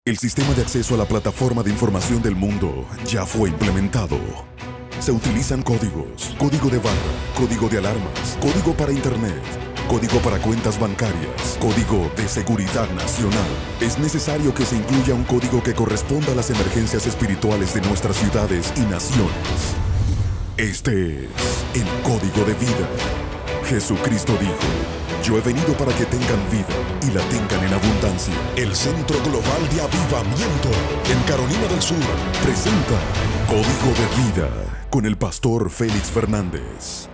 El sistema de acceso a la plataforma de información del mundo ya fue implementado. Se utilizan códigos, código de barra, código de alarmas, código para internet, código para cuentas bancarias, código de seguridad nacional. Es necesario que se incluya un código que corresponda a las emergencias espirituales de nuestras ciudades y naciones. Este es el código de vida. Jesucristo dijo: yo he venido para que tengan vida y la tengan en abundancia. El Centro Global de Avivamiento en Carolina del Sur presenta Código de Vida con el pastor Félix Fernández.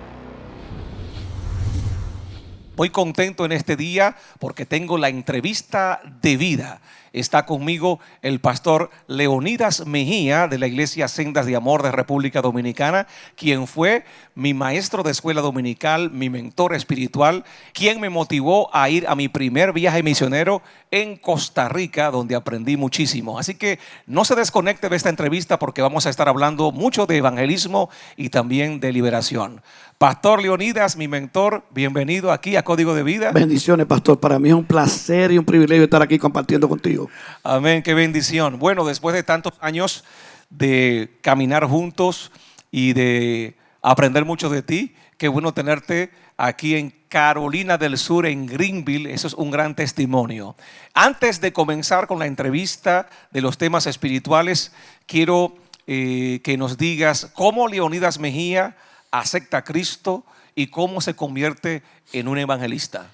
Muy contento en este día porque tengo la entrevista de vida. Está conmigo el pastor Leonidas Mejía de la Iglesia Sendas de Amor de República Dominicana, quien fue mi maestro de escuela dominical, mi mentor espiritual, quien me motivó a ir a mi primer viaje misionero en Costa Rica, donde aprendí muchísimo. Así que no se desconecte de esta entrevista porque vamos a estar hablando mucho de evangelismo y también de liberación. Pastor Leonidas, mi mentor, bienvenido aquí a Código de Vida. Bendiciones, pastor. Para mí es un placer y un privilegio estar aquí compartiendo contigo. Amén, qué bendición. Bueno, después de tantos años de caminar juntos y de aprender mucho de ti, qué bueno tenerte aquí en Carolina del Sur, en Greenville. Eso es un gran testimonio. Antes de comenzar con la entrevista de los temas espirituales, quiero que nos digas cómo Leonidas Mejía acepta a Cristo y cómo se convierte en un evangelista.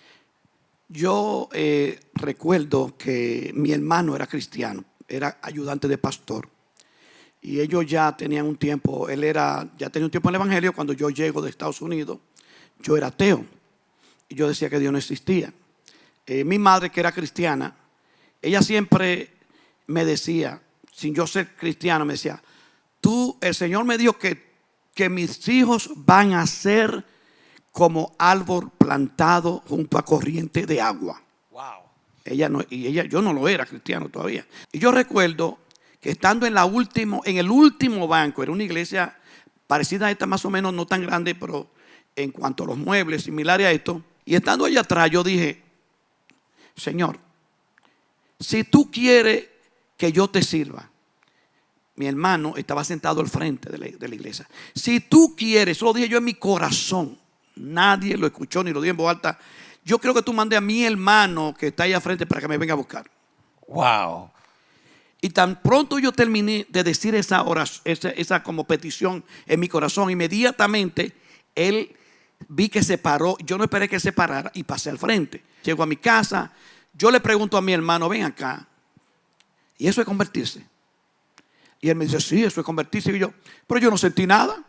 Yo recuerdo que mi hermano era cristiano, era ayudante de pastor. Y ellos ya tenían un tiempo, ya tenía un tiempo en el evangelio. Cuando yo llego de Estados Unidos, yo era ateo. Y yo decía que Dios no existía. Mi madre, que era cristiana, ella siempre me decía, sin yo ser cristiano, me decía: el Señor me dijo que mis hijos van a ser como árbol plantado junto a corriente de agua. Wow. Yo no lo era cristiano todavía. Y yo recuerdo que estando en el último banco, era una iglesia parecida a esta, más o menos, no tan grande, pero en cuanto a los muebles, similares a esto. Y estando allá atrás, yo dije: Señor, si tú quieres que yo te sirva. Mi hermano estaba sentado al frente de la iglesia. Si tú quieres, eso lo dije yo en mi corazón. Nadie lo escuchó ni lo dije en voz alta. Yo creo que tú mandes a mi hermano que está ahí al frente para que me venga a buscar. Wow. Y tan pronto yo terminé de decir esa oración, esa como petición en mi corazón, inmediatamente él vi que se paró. Yo no esperé que se parara y pasé al frente. Llego a mi casa. Yo le pregunto a mi hermano: ven acá, ¿y eso es convertirse? Y él me dice: sí, eso es convertirse. Y yo: pero yo no sentí nada.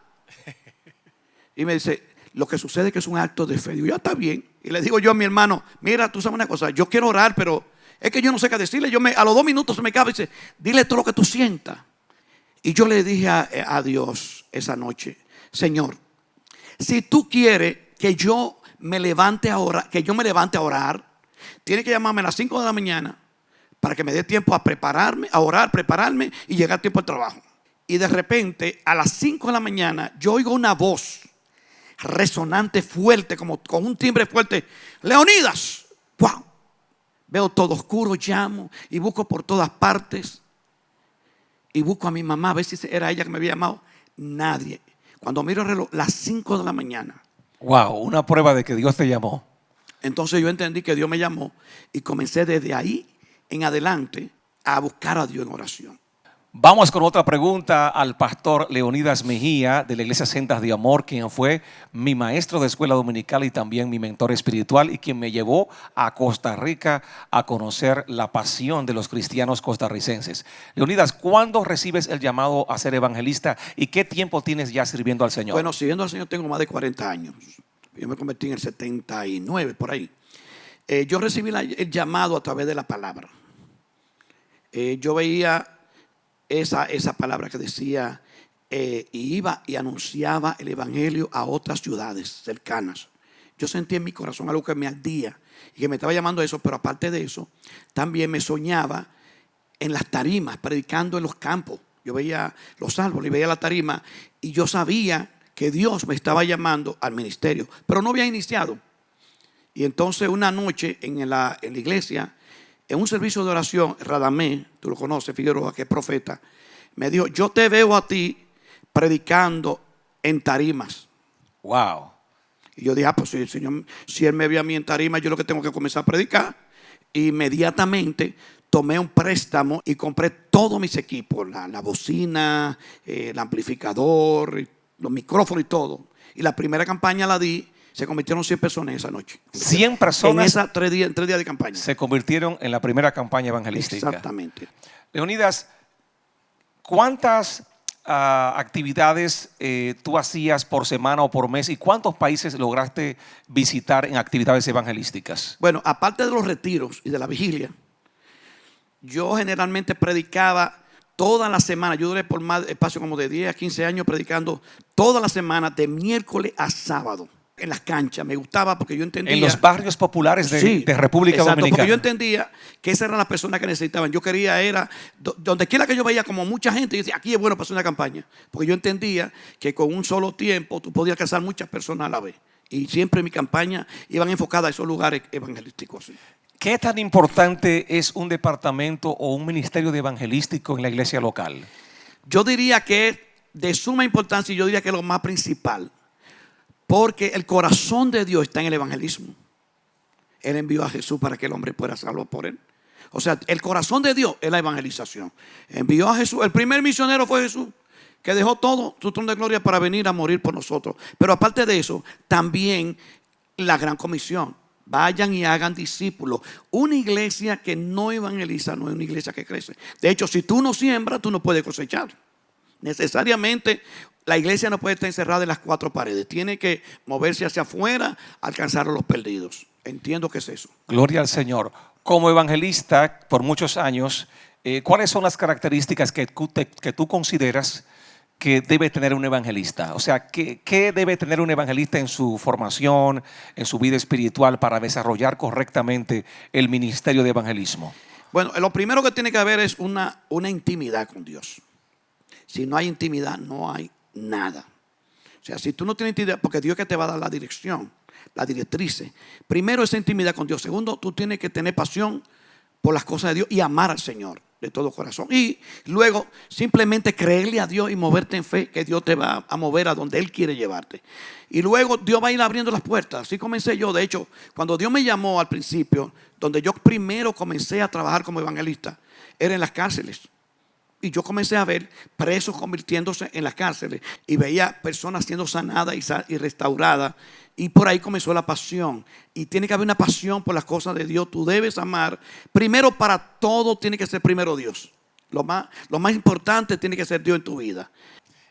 Y me dice: lo que sucede es que es un acto de fe. Y yo: ya está bien. Y le digo yo a mi hermano: mira, tú sabes una cosa, yo quiero orar, pero es que yo no sé qué decirle. A los 2 minutos se me acaba y dice: dile todo lo que tú sientas. Y yo le dije a Dios esa noche: Señor, si tú quieres que yo me levante a orar, tienes que llamarme a las 5 de la mañana para que me dé tiempo a prepararme, a orar, prepararme y llegar a tiempo al trabajo. Y de repente, a las 5 de la mañana, yo oigo una voz resonante, fuerte, como con un timbre fuerte: Leonidas. ¡Wow! Veo todo oscuro, llamo y busco por todas partes. Y busco a mi mamá a ver si era ella que me había llamado. Nadie. Cuando miro el reloj, las 5 de la mañana. Wow, una prueba de que Dios te llamó. Entonces yo entendí que Dios me llamó y comencé desde ahí en adelante a buscar a Dios en oración. Vamos con otra pregunta al pastor Leonidas Mejía de la Iglesia Sendas de Amor, quien fue mi maestro de escuela dominical y también mi mentor espiritual y quien me llevó a Costa Rica a conocer la pasión de los cristianos costarricenses. Leonidas, ¿cuándo recibes el llamado a ser evangelista y qué tiempo tienes ya sirviendo al Señor? Bueno, sirviendo al Señor tengo más de 40 años. Yo me convertí en el 79, por ahí. Yo recibí el llamado a través de la palabra. Yo veía esa palabra que decía, y iba y anunciaba el evangelio a otras ciudades cercanas. Yo sentí en mi corazón algo que me ardía y que me estaba llamando a eso, pero aparte de eso, también me soñaba en las tarimas, predicando en los campos. Yo veía los árboles y veía la tarima y yo sabía que Dios me estaba llamando al ministerio, pero no había iniciado. Y entonces una noche en la iglesia, en un servicio de oración, Radamés, tú lo conoces, Figueroa, que es profeta, me dijo, yo te veo a ti predicando en tarimas. Wow. Y yo dije, pues si el Señor, si Él me ve a mí en tarima, yo lo que tengo que comenzar a predicar. Inmediatamente tomé un préstamo y compré todos mis equipos, la bocina, el amplificador, los micrófonos y todo. Y la primera campaña la di, se convirtieron 100 personas esa noche. 100 personas. En esas 3 días de campaña. Se convirtieron en la primera campaña evangelística. Exactamente. Leonidas, ¿cuántas actividades tú hacías por semana o por mes y cuántos países lograste visitar en actividades evangelísticas? Bueno, aparte de los retiros y de la vigilia, yo generalmente predicaba toda la semana. Yo duré por más espacio como de 10 a 15 años predicando toda la semana de miércoles a sábado en las canchas. Me gustaba porque yo entendía. En los barrios populares de República Dominicana. Porque yo entendía que esas eran las personas que necesitaban. Yo quería, donde quiera que yo veía como mucha gente, yo decía, aquí es bueno para hacer una campaña. Porque yo entendía que con un solo tiempo tú podías alcanzar muchas personas a la vez. Y siempre mi campaña iban enfocada a esos lugares evangelísticos. ¿Qué tan importante es un departamento o un ministerio de evangelístico en la iglesia local? Yo diría que es de suma importancia y yo diría que es lo más principal. Porque el corazón de Dios está en el evangelismo. Él envió a Jesús para que el hombre pueda salvar por él. O sea, el corazón de Dios es la evangelización. Envió a Jesús. El primer misionero fue Jesús, que dejó todo su trono de gloria para venir a morir por nosotros. Pero aparte de eso, también la gran comisión. Vayan y hagan discípulos. Una iglesia que no evangeliza no es una iglesia que crece. De hecho, si tú no siembras, tú no puedes cosechar. Necesariamente la iglesia no puede estar encerrada en las 4 paredes. Tiene que moverse hacia afuera, alcanzar a los perdidos. Entiendo que es eso. Gloria al Señor. Como evangelista por muchos años, ¿cuáles son las características que tú consideras que debe tener un evangelista? O sea, ¿qué debe tener un evangelista en su formación, en su vida espiritual para desarrollar correctamente el ministerio de evangelismo? Bueno, lo primero que tiene que haber es una intimidad con Dios. Si no hay intimidad, no hay nada. O sea, si tú no tienes intimidad, porque Dios es que te va a dar la dirección, la directriz. Primero, esa intimidad con Dios. Segundo, tú tienes que tener pasión por las cosas de Dios y amar al Señor de todo corazón. Y luego, simplemente creerle a Dios y moverte en fe, que Dios te va a mover a donde Él quiere llevarte. Y luego Dios va a ir abriendo las puertas. Así comencé yo. De hecho, cuando Dios me llamó al principio, donde yo primero comencé a trabajar como evangelista, era en las cárceles. Y yo comencé a ver presos convirtiéndose en las cárceles. Y veía personas siendo sanadas y restauradas. Y por ahí comenzó la pasión. Y tiene que haber una pasión por las cosas de Dios. Tú debes amar. Primero, para todo tiene que ser primero Dios. Lo más importante tiene que ser Dios en tu vida.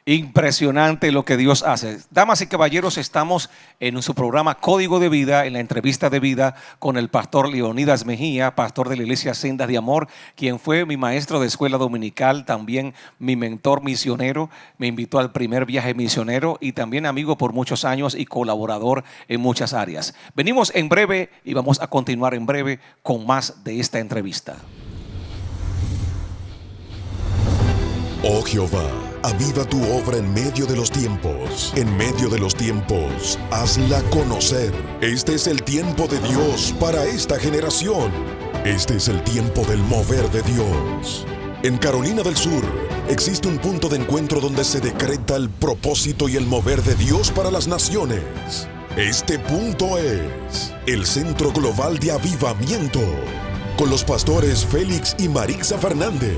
Impresionante lo que Dios hace. Damas y caballeros, estamos en su programa Código de Vida, en la entrevista de vida con el pastor Leonidas Mejía, pastor de la iglesia Sendas de Amor, quien fue mi maestro de escuela dominical, también mi mentor misionero, me invitó al primer viaje misionero y también amigo por muchos años y colaborador en muchas áreas. Venimos en breve y vamos a continuar en breve con más de esta entrevista. Oh Jehová, aviva tu obra en medio de los tiempos. En medio de los tiempos, hazla conocer. Este es el tiempo de Dios para esta generación. Este es el tiempo del mover de Dios. En Carolina del Sur, existe un punto de encuentro donde se decreta el propósito y el mover de Dios para las naciones. Este punto es el Centro Global de Avivamiento, con los pastores Félix y Marixa Fernández.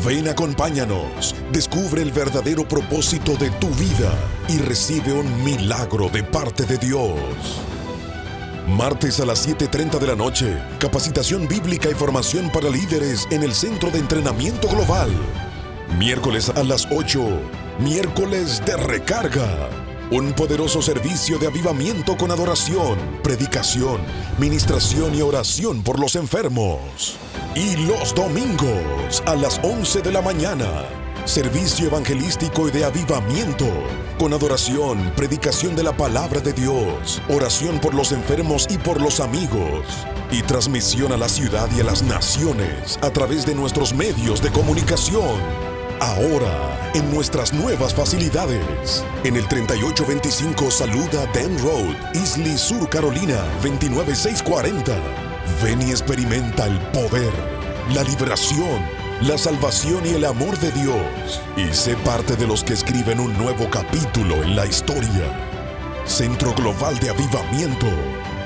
Ven, acompáñanos, descubre el verdadero propósito de tu vida y recibe un milagro de parte de Dios. Martes a las 7:30 de la noche, capacitación bíblica y formación para líderes en el Centro de Entrenamiento Global. Miércoles a las 8, miércoles de recarga. Un poderoso servicio de avivamiento con adoración, predicación, ministración y oración por los enfermos. Y los domingos a las 11 de la mañana, servicio evangelístico y de avivamiento con adoración, predicación de la palabra de Dios, oración por los enfermos y por los amigos, y transmisión a la ciudad y a las naciones a través de nuestros medios de comunicación. Ahora, en nuestras nuevas facilidades, en el 3825 Saluda Den Road, Easley, Sur Carolina, 29640. Ven y experimenta el poder, la liberación, la salvación y el amor de Dios. Y sé parte de los que escriben un nuevo capítulo en la historia. Centro Global de Avivamiento,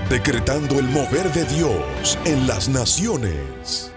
decretando el mover de Dios en las naciones.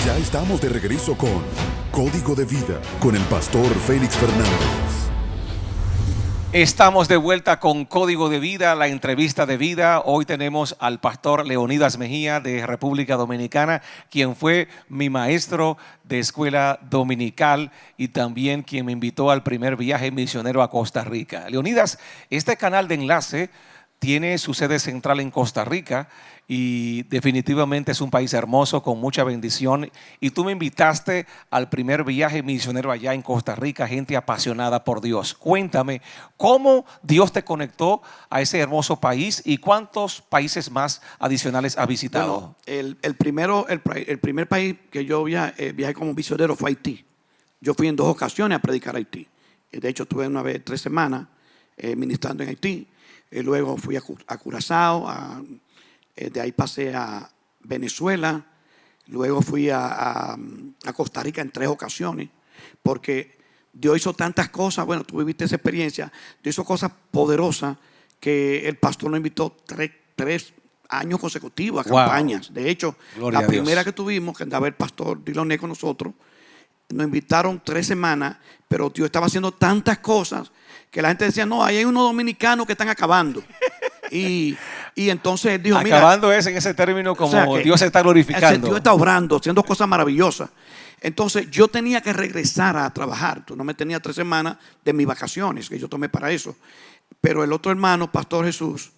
Ya estamos de regreso con Código de Vida, con el pastor Félix Fernández. Estamos de vuelta con Código de Vida, la entrevista de vida. Hoy tenemos al pastor Leonidas Mejía de República Dominicana, quien fue mi maestro de escuela dominical y también quien me invitó al primer viaje misionero a Costa Rica. Leonidas, este canal de enlace tiene su sede central en Costa Rica y definitivamente es un país hermoso con mucha bendición. Y tú me invitaste al primer viaje misionero allá en Costa Rica, gente apasionada por Dios. Cuéntame, ¿cómo Dios te conectó a ese hermoso país y cuántos países más adicionales has visitado? Bueno, el primer país que yo viajé como misionero fue Haití. Yo fui en 2 ocasiones a predicar a Haití. De hecho, estuve una vez 3 semanas ministrando en Haití. Luego fui a Curazao, de ahí pasé a Venezuela, luego fui a Costa Rica en 3 ocasiones, porque Dios hizo tantas cosas. Bueno, tú viviste esa experiencia. Dios hizo cosas poderosas que el pastor nos invitó 3 años consecutivos a campañas. De hecho, Gloria la primera que tuvimos, que andaba el pastor Diloné con nosotros, nos invitaron 3 semanas, pero Dios estaba haciendo tantas cosas que la gente decía, no, ahí hay unos dominicanos que están acabando. Y entonces él dijo, acabando es en ese término como, o sea, Dios se está glorificando. Dios está obrando, haciendo cosas maravillosas. Entonces yo tenía que regresar a trabajar. Tú no me tenías 3 semanas de mis vacaciones que yo tomé para eso. Pero el otro hermano, Pastor Jesús,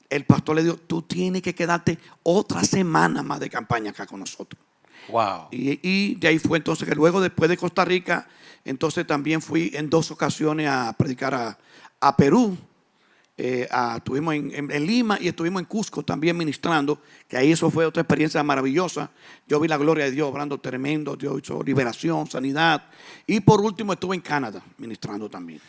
el pastor le dijo, tú tienes que quedarte otra semana más de campaña acá con nosotros. Wow. Y de ahí fue entonces que luego, después de Costa Rica, entonces también fui en 2 ocasiones a predicar a Perú. Estuvimos en Lima y estuvimos en Cusco también ministrando, que ahí eso fue otra experiencia maravillosa. Yo vi la gloria de Dios obrando tremendo. Dios hizo liberación, sanidad. Y por último estuve en Canadá ministrando también.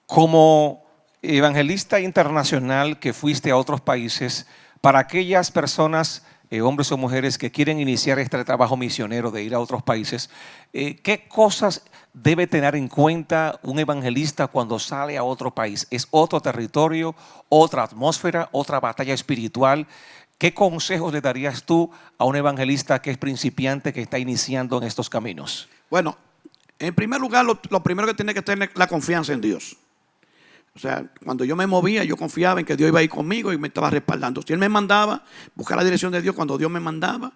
Como evangelista internacional que fuiste a otros países, para aquellas personas, hombres o mujeres que quieren iniciar este trabajo misionero de ir a otros países, ¿qué cosas debe tener en cuenta un evangelista cuando sale a otro país? Es otro territorio, otra atmósfera, otra batalla espiritual. ¿Qué consejos le darías tú a un evangelista que es principiante, que está iniciando en estos caminos? Bueno, en primer lugar, lo primero que tiene que tener es la confianza en Dios. O sea, cuando yo me movía, yo confiaba en que Dios iba a ir conmigo y me estaba respaldando. Si Él me mandaba, buscar la dirección de Dios, cuando Dios me mandaba,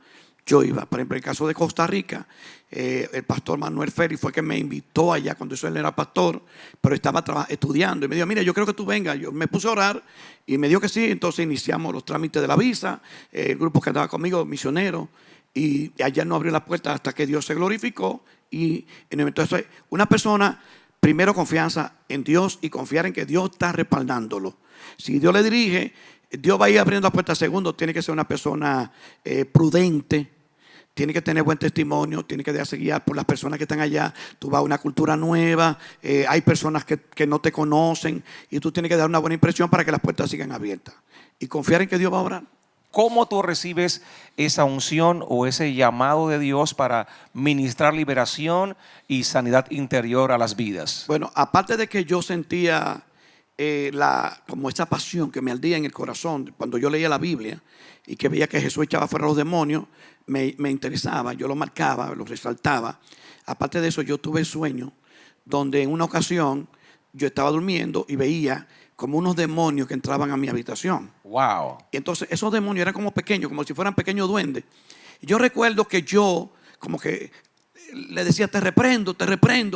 yo iba. Por ejemplo, en el caso de Costa Rica, el pastor Manuel Ferri fue que me invitó allá cuando él era pastor, pero estaba estudiando. Y me dijo, mira, yo creo que tú vengas. Yo me puse a orar y me dijo que sí. Entonces iniciamos los trámites de la visa. El grupo que andaba conmigo, misionero. Y allá no abrió la puerta hasta que Dios se glorificó. Y entonces una persona, primero confianza en Dios y confiar en que Dios está respaldándolo. Si Dios le dirige, Dios va a ir abriendo la puerta. Segundo, tiene que ser una persona prudente. Tiene que tener buen testimonio, tiene que dejarse guiar por las personas que están allá. Tú vas a una cultura nueva, hay personas que no te conocen y tú tienes que dar una buena impresión para que las puertas sigan abiertas. Y confiar en que Dios va a obrar. ¿Cómo tú recibes esa unción o ese llamado de Dios para ministrar liberación y sanidad interior a las vidas? Bueno, aparte de que yo sentía como esa pasión que me ardía en el corazón cuando yo leía la Biblia y que veía que Jesús echaba fuera a los demonios, me interesaba, yo lo marcaba, lo resaltaba. Aparte de eso, yo tuve sueño donde en una ocasión yo estaba durmiendo y veía como unos demonios que entraban a mi habitación. Wow. Y entonces esos demonios eran como pequeños, como si fueran pequeños duendes. Y yo recuerdo que yo como que le decía, te reprendo,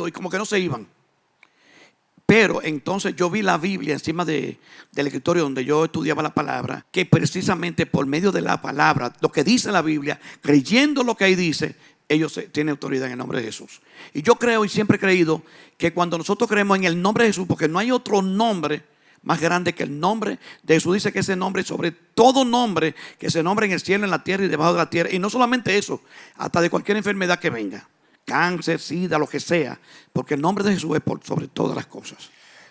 y como que no se iban. Pero entonces yo vi la Biblia encima del escritorio donde yo estudiaba la palabra, que precisamente por medio de la palabra, lo que dice la Biblia, creyendo lo que ahí dice, ellos tienen autoridad en el nombre de Jesús. Y yo creo y siempre he creído que cuando nosotros creemos en el nombre de Jesús, porque no hay otro nombre más grande que el nombre de Jesús, dice que ese nombre sobre todo nombre que se nombra en el cielo, en la tierra y debajo de la tierra. Y no solamente eso, hasta de cualquier enfermedad que venga, cáncer, sida, lo que sea, porque el nombre de Jesús es por sobre todas las cosas.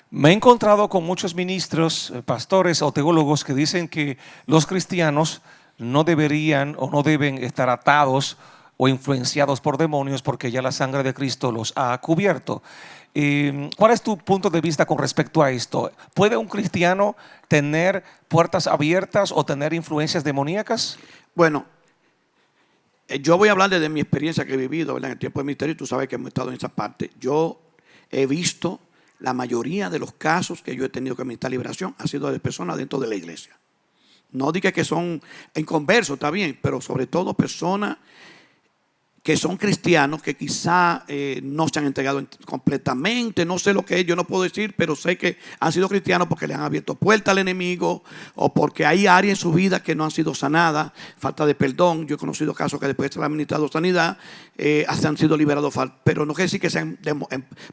Me he encontrado con muchos ministros, pastores o teólogos que dicen que los cristianos no deberían o no deben estar atados o influenciados por demonios porque ya la sangre de Cristo los ha cubierto. ¿Cuál es tu punto de vista con respecto a esto? ¿Puede un cristiano tener puertas abiertas o tener influencias demoníacas? Bueno, yo voy a hablar de mi experiencia que he vivido, ¿verdad?, en el tiempo de ministerio. Tú sabes que hemos estado en esa parte. Yo he visto la mayoría de los casos que yo he tenido que ministrar liberación ha sido de personas dentro de la iglesia. No diga que son inconversos, está bien, pero sobre todo personas que son cristianos que quizá no se han entregado completamente, no sé lo que es, yo no puedo decir, pero sé que han sido cristianos porque le han abierto puerta al enemigo o porque hay áreas en su vida que no han sido sanadas, falta de perdón. Yo he conocido casos que después de ser administrado sanidad han sido liberados, pero no quiere decir que sean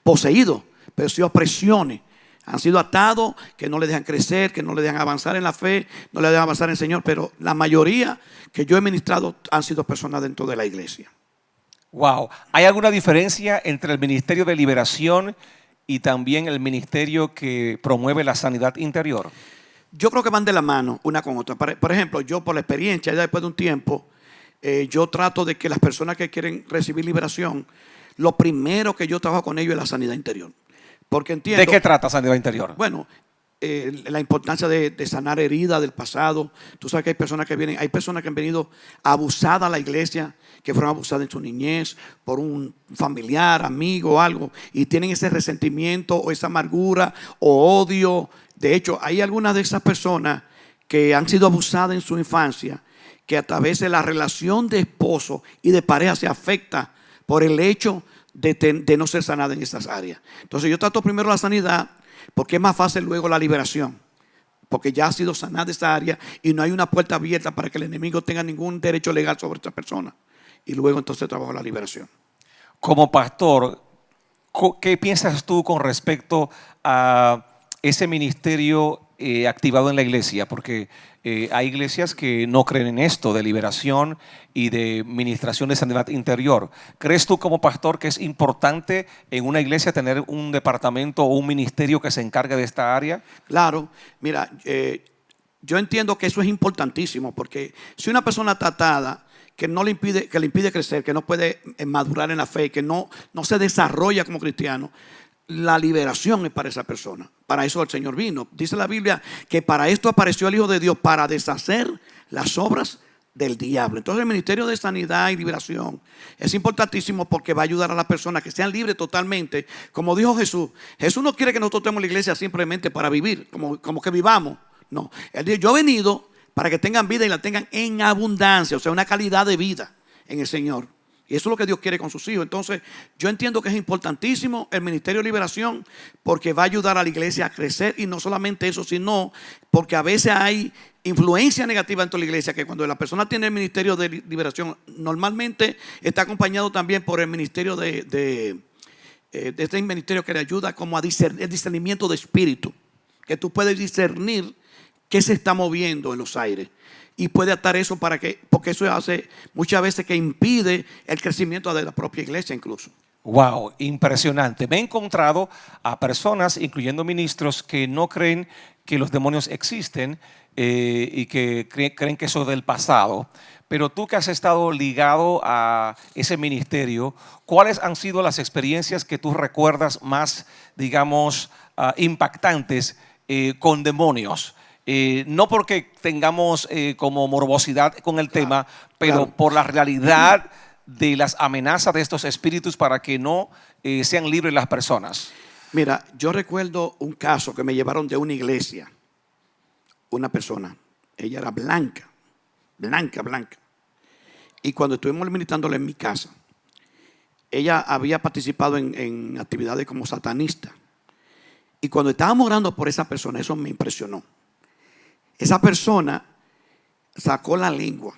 poseídos, pero sí opresiones. Han sido atados, que no le dejan crecer, que no le dejan avanzar en la fe, no le dejan avanzar en el Señor, pero la mayoría que yo he ministrado han sido personas dentro de la iglesia. Wow. ¿Hay alguna diferencia entre el ministerio de liberación y también el ministerio que promueve la sanidad interior? Yo creo que van de la mano una con otra. Por ejemplo, yo por la experiencia, ya después de un tiempo, yo trato de que las personas que quieren recibir liberación, lo primero que yo trabajo con ellos es la sanidad interior. Porque entiendo, ¿de qué trata sanidad interior? Bueno, la importancia de sanar heridas del pasado. Tú sabes que hay personas que han venido abusadas a la iglesia, que fueron abusadas en su niñez por un familiar, amigo o algo, y tienen ese resentimiento o esa amargura o odio. De hecho, hay algunas de esas personas que han sido abusadas en su infancia, que a través de la relación de esposo y de pareja se afecta por el hecho de no ser sanada en esas áreas. Entonces yo trato primero la sanidad, porque es más fácil luego la liberación, porque ya ha sido sanada esa área y no hay una puerta abierta para que el enemigo tenga ningún derecho legal sobre esta persona. Y luego entonces trabajo la liberación. Como pastor, ¿qué piensas tú con respecto a ese ministerio activado en la iglesia? Porque hay iglesias que no creen en esto de liberación y de ministración de sanidad interior. ¿Crees tú como pastor que es importante en una iglesia tener un departamento o un ministerio que se encargue de esta área? Claro, mira, yo entiendo que eso es importantísimo, porque si una persona está atada, que le impide crecer, que no puede madurar en la fe, que no se desarrolla como cristiano, la liberación es para esa persona. Para eso el Señor vino. Dice la Biblia que para esto apareció el Hijo de Dios, para deshacer las obras del diablo. Entonces el ministerio de sanidad y liberación es importantísimo, porque va a ayudar a las personas que sean libres totalmente. Como dijo Jesús, Jesús no quiere que nosotros estemos en la iglesia simplemente para vivir, como que vivamos. No, Él dijo: yo he venido para que tengan vida y la tengan en abundancia, o sea, una calidad de vida en el Señor. Y eso es lo que Dios quiere con sus hijos. Entonces yo entiendo que es importantísimo el ministerio de liberación, porque va a ayudar a la iglesia a crecer. Y no solamente eso, sino porque a veces hay influencia negativa dentro de la iglesia, que cuando la persona tiene el ministerio de liberación, normalmente está acompañado también por el ministerio de este ministerio que le ayuda como a discernir, el discernimiento de espíritu, que tú puedes discernir qué se está moviendo en los aires. Y puede atar eso porque eso hace muchas veces que impide el crecimiento de la propia iglesia incluso. Wow, impresionante. Me he encontrado a personas, incluyendo ministros, que no creen que los demonios existen y que creen que eso es del pasado. Pero tú, que has estado ligado a ese ministerio, ¿cuáles han sido las experiencias que tú recuerdas más, digamos, impactantes con demonios? No porque tengamos como morbosidad con el tema, pero claro, por la realidad de las amenazas de estos espíritus para que no sean libres las personas. Mira, yo recuerdo un caso que me llevaron de una iglesia. Una persona, ella era blanca. Y cuando estuvimos ministrándole en mi casa, ella había participado en actividades como satanista. Y cuando estábamos orando por esa persona, eso me impresionó. Esa persona sacó la lengua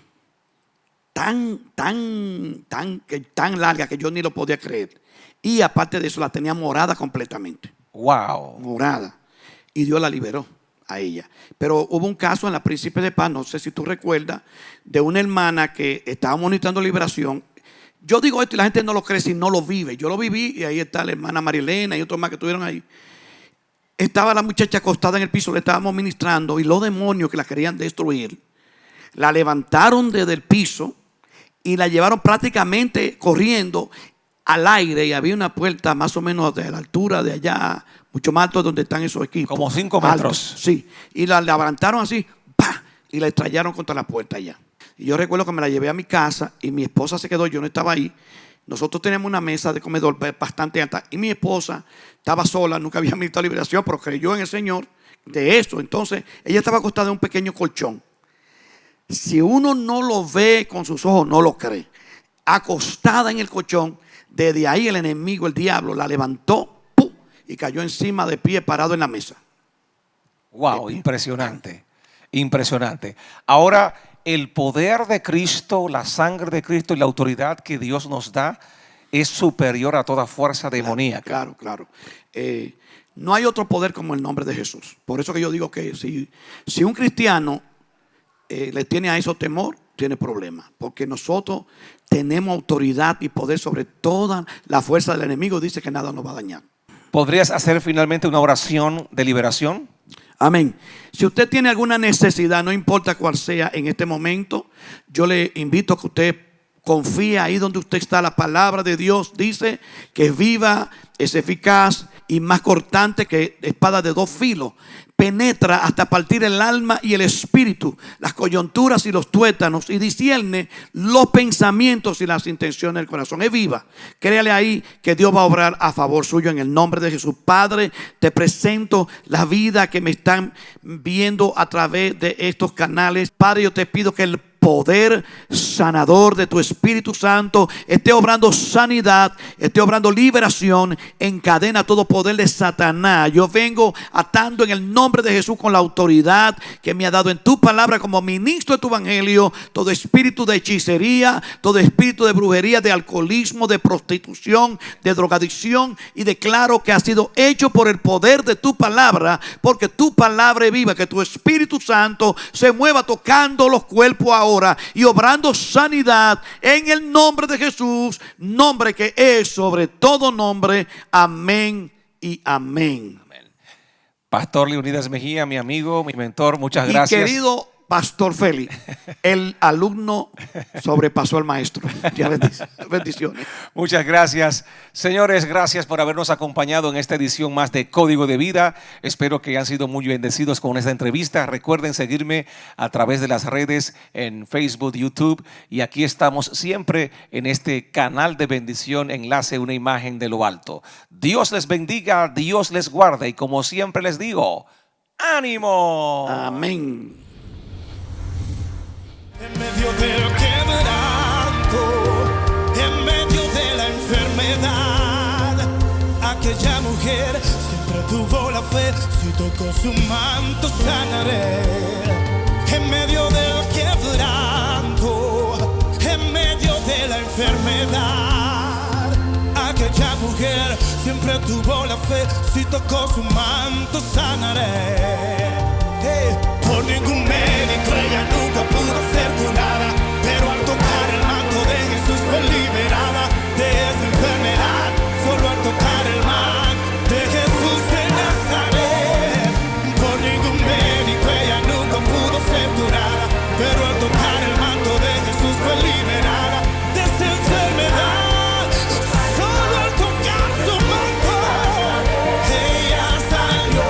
tan larga que yo ni lo podía creer. Y aparte de eso, la tenía morada completamente. Wow. Morada. Y Dios la liberó a ella. Pero hubo un caso en la Príncipe de Paz, no sé si tú recuerdas, de una hermana que estaba monitoreando liberación. Yo digo esto y la gente no lo cree si no lo vive. Yo lo viví y ahí está la hermana Marilena y otros más que estuvieron ahí. Estaba la muchacha acostada en el piso, le estábamos ministrando y los demonios que la querían destruir la levantaron desde el piso y la llevaron prácticamente corriendo al aire, y había una puerta más o menos de la altura de allá, mucho más alto donde están esos equipos. Como 5 metros. Altos, sí, y la levantaron así, ¡pah! Y la estrellaron contra la puerta allá. Y yo recuerdo que me la llevé a mi casa y mi esposa se quedó, yo no estaba ahí. Nosotros tenemos una mesa de comedor bastante alta y mi esposa estaba sola, nunca había ministrado liberación, pero creyó en el Señor de eso. Entonces ella estaba acostada en un pequeño colchón. Si uno no lo ve con sus ojos, no lo cree. Acostada en el colchón, desde ahí el enemigo, el diablo, la levantó, ¡pum!, y cayó encima de pie, parado en la mesa. Wow, impresionante, impresionante. Ahora, el poder de Cristo, la sangre de Cristo y la autoridad que Dios nos da es superior a toda fuerza demoníaca. Claro. No hay otro poder como el nombre de Jesús. Por eso que yo digo que si un cristiano le tiene a eso temor, tiene problemas. Porque nosotros tenemos autoridad y poder sobre toda la fuerza del enemigo. Dice que nada nos va a dañar. ¿Podrías hacer finalmente una oración de liberación? Amén. Si usted tiene alguna necesidad, no importa cuál sea en este momento, yo le invito a que usted confíe ahí donde usted está. La palabra de Dios dice que es viva, es eficaz y más cortante que espada de 2 filos. Penetra hasta partir el alma y el espíritu, las coyunturas y los tuétanos, y discierne los pensamientos y las intenciones del corazón. Es viva. Créale ahí que Dios va a obrar a favor suyo en el nombre de Jesús. Padre, te presento la vida que me están viendo a través de estos canales. Padre, yo te pido que el poder sanador de tu Espíritu Santo esté obrando sanidad, esté obrando liberación, encadena todo poder de Satanás. Yo vengo atando en el nombre de Jesús, con la autoridad que me ha dado en tu palabra como ministro de tu evangelio, todo espíritu de hechicería, todo espíritu de brujería, de alcoholismo, de prostitución, de drogadicción, y declaro que ha sido hecho por el poder de tu palabra, porque tu palabra es viva. Que tu Espíritu Santo se mueva tocando los cuerpos ahora y obrando sanidad en el nombre de Jesús, nombre que es sobre todo nombre. Amén y amén. Pastor Leonidas Mejía, mi amigo, mi mentor, muchas gracias. Y querido Pastor Félix, el alumno sobrepasó al maestro. Ya bendiciones. Muchas gracias. Señores, gracias por habernos acompañado en esta edición más de Código de Vida. Espero que hayan sido muy bendecidos con esta entrevista. Recuerden seguirme a través de las redes en Facebook, YouTube. Y aquí estamos siempre en este canal de bendición, Enlace, una imagen de lo alto. Dios les bendiga, Dios les guarde. Y como siempre les digo, ¡ánimo! Amén. En medio del quebranto, en medio de la enfermedad, aquella mujer siempre tuvo la fe. Si toco su manto sanaré. En medio del quebranto, en medio de la enfermedad, aquella mujer siempre tuvo la fe. Si toco su manto sanaré. Por ningún médico ella nunca pudo ser curada, pero al tocar el manto de Jesús fue liberada de esa enfermedad. Solo al tocar el manto de Jesús de Nazaret. Por ningún médico ella nunca pudo ser curada, pero al tocar el manto de Jesús fue liberada de esa enfermedad. Solo al tocar su manto ella salió.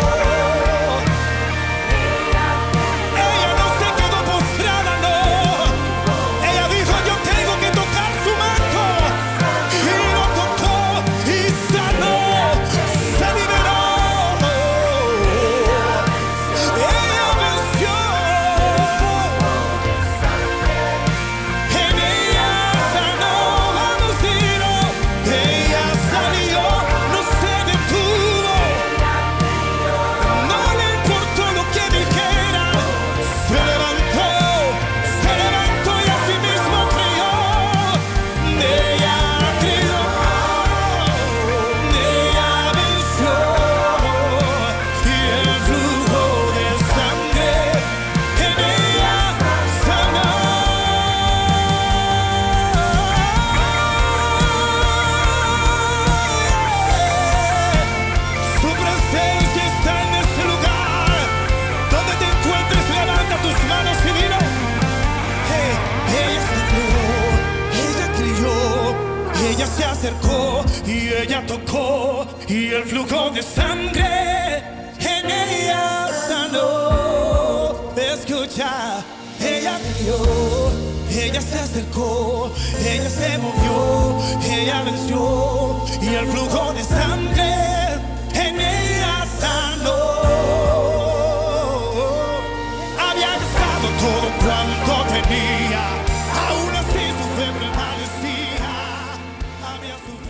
Ella se acercó y ella tocó y el flujo de sangre en ella sanó. Escucha, ella dio, ella se acercó, ella se movió, ella venció y el flujo de sangre en ella sanó. Había gastado todo cuanto tenía, aún así su fe prevalecía. Había sufrido